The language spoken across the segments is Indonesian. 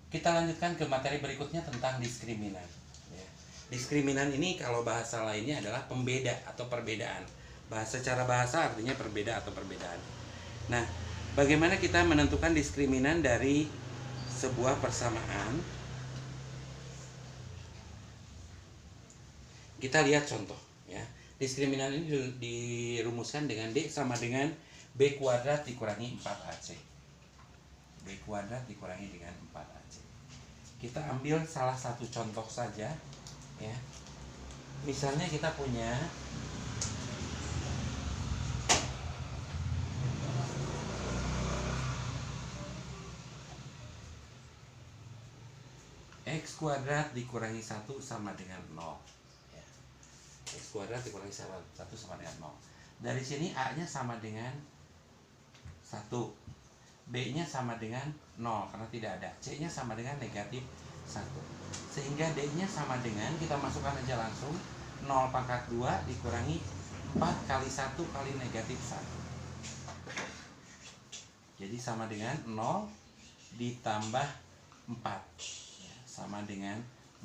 Kita lanjutkan ke materi berikutnya tentang diskriminan. Diskriminan ini kalau bahasa lainnya adalah pembeda atau perbedaan. Secara bahasa artinya perbeda atau perbedaan. Nah, bagaimana kita menentukan diskriminan dari sebuah persamaan? Kita lihat contoh ya. Diskriminan ini dirumuskan dengan D sama dengan B kuadrat dikurangi 4AC. B kuadrat dikurangi dengan 4AC. Kita ambil salah satu contoh saja ya. Misalnya kita punya X kuadrat dikurangi 1 sama dengan 0 ya. X kuadrat dikurangi 1 sama dengan 0. Dari sini A nya sama dengan 1, B nya sama dengan 0 karena tidak ada, C nya sama dengan negatif 1, sehingga D nya sama dengan, kita masukkan aja langsung, 0 pangkat 2 dikurangi 4 kali 1 kali negatif 1. Jadi sama dengan 0 ditambah 4 ya, sama dengan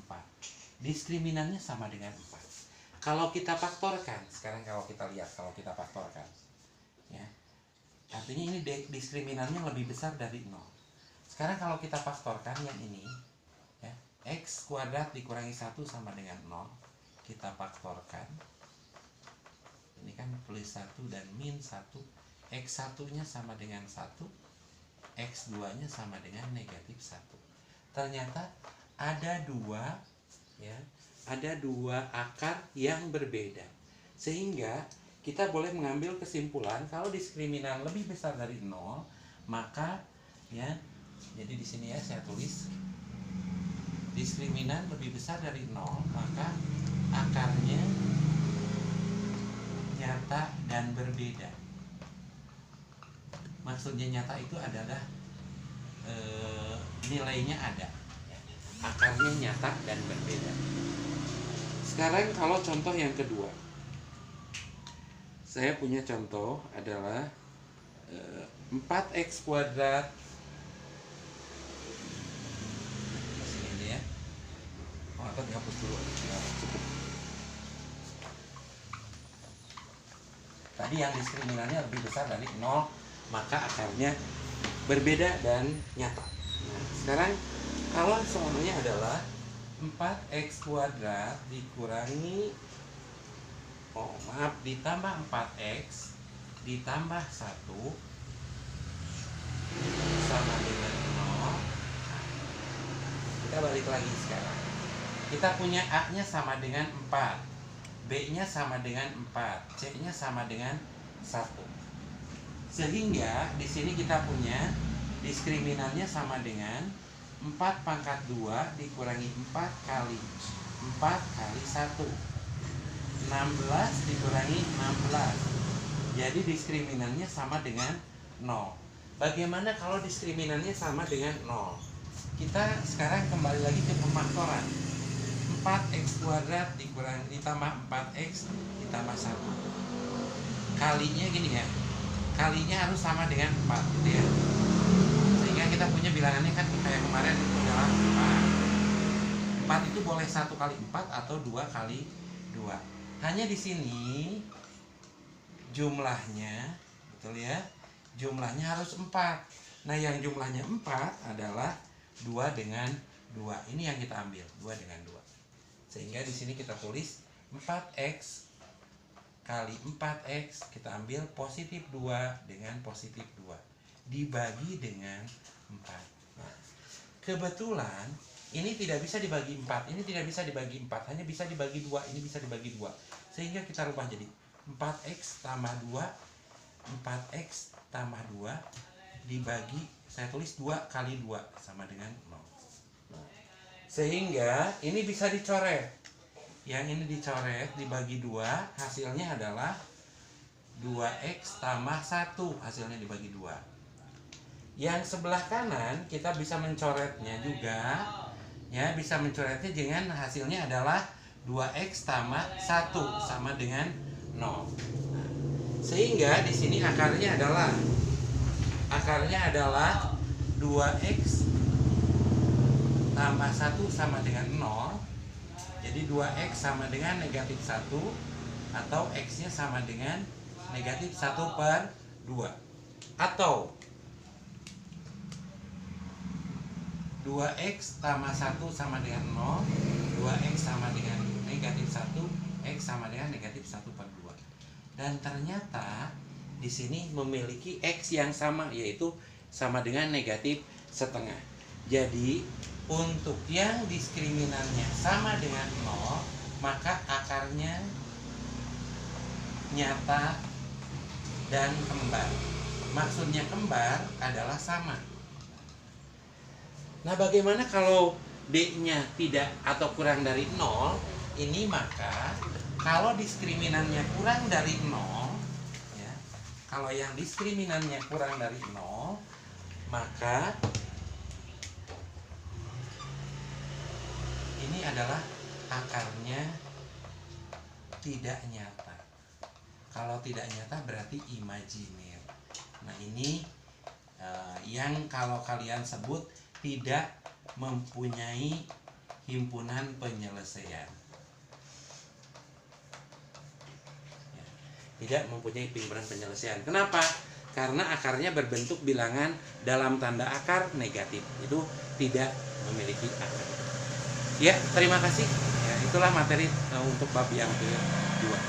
4. Diskriminannya sama dengan 4. Kalau kita faktorkan, sekarang kalau kita lihat, kalau kita faktorkan ya, artinya ini diskriminannya lebih besar dari 0. Sekarang kalau kita faktorkan yang ini ya, X kuadrat dikurangi 1 sama dengan 0, kita faktorkan, ini kan plus 1 dan min 1, X1 nya sama dengan 1, X2 nya sama dengan negatif 1. Ternyata ada dua ya, ada dua akar yang berbeda, sehingga kita boleh mengambil kesimpulan kalau diskriminan lebih besar dari 0, maka ya, jadi di sini ya saya tulis diskriminan lebih besar dari 0, maka akarnya nyata dan berbeda. Maksudnya nyata itu adalah nilainya ada ya. Akarnya nyata dan berbeda. Sekarang kalau contoh yang kedua, saya punya contoh adalah 4x kuadrat. Ini ya. Oh, atau dihapus dulu. Ya, cukup. Tadi yang diskriminannya lebih besar dari 0, maka akarnya berbeda dan nyata. Nah, sekarang kalau soalnya adalah 4x kuadrat dikurangi ditambah 4x ditambah 1 sama dengan 0. Kita balik lagi sekarang. Kita punya A nya sama dengan 4, B nya sama dengan 4, C nya sama dengan 1. Sehingga di sini kita punya diskriminannya sama dengan 4 pangkat 2 dikurangi 4 kali 1, 16 dikurangi 16. Jadi diskriminannya sama dengan 0. Bagaimana kalau diskriminannya sama dengan 0? Kita sekarang kembali lagi ke pemfaktoran. 4x kuadrat ditambah 4x ditambah 1. Kalinya gini ya, kalinya harus sama dengan 4 gitu ya. Sehingga kita punya bilangannya kan kayak kemarin itu adalah 4. 4 itu boleh 1 kali 4 atau 2 kali 2. Hanya di sini jumlahnya, betul ya, jumlahnya harus 4. Nah, yang jumlahnya 4 adalah 2 dengan 2. Ini yang kita ambil, 2 dengan 2. Sehingga di sini kita tulis 4x kali 4x, kita ambil positif 2 dengan positif 2 dibagi dengan 4. Nah, kebetulan ini tidak bisa dibagi 4, ini tidak bisa dibagi 4, hanya bisa dibagi 2, ini bisa dibagi 2. Sehingga kita rubah jadi 4x tambah 2, 4x tambah 2 dibagi, saya tulis 2 kali 2 sama dengan 0. Sehingga ini bisa dicoret. Yang ini dicoret dibagi 2, hasilnya adalah 2x tambah 1, hasilnya dibagi 2. Yang sebelah kanan kita bisa mencoretnya juga, ya, bisa mencoretnya dengan hasilnya adalah 2x tambah 1 sama dengan 0. Sehingga di sini akarnya adalah 2x tambah 1 sama dengan 0. Jadi 2x sama dengan negatif 1, atau x-nya sama dengan negatif 1/2. Atau 2x tambah 1 sama dengan 0, 2x sama dengan negatif 1, x sama dengan negatif 1/2. Dan ternyata di sini memiliki x yang sama, yaitu sama dengan negatif setengah. Jadi untuk yang diskriminannya sama dengan 0, maka akarnya nyata dan kembar. Maksudnya kembar adalah sama. Nah, bagaimana kalau D-nya tidak atau kurang dari 0? Ini maka kalau diskriminannya kurang dari 0, ya, kalau yang diskriminannya kurang dari 0, maka ini adalah akarnya tidak nyata. Kalau tidak nyata berarti imajiner. Nah, ini yang kalau kalian sebut tidak mempunyai himpunan penyelesaian. Ya, tidak mempunyai himpunan penyelesaian. Kenapa? Karena akarnya berbentuk bilangan dalam tanda akar negatif. Itu tidak memiliki akar. Ya, terima kasih. Ya, itulah materi untuk bab yang kedua.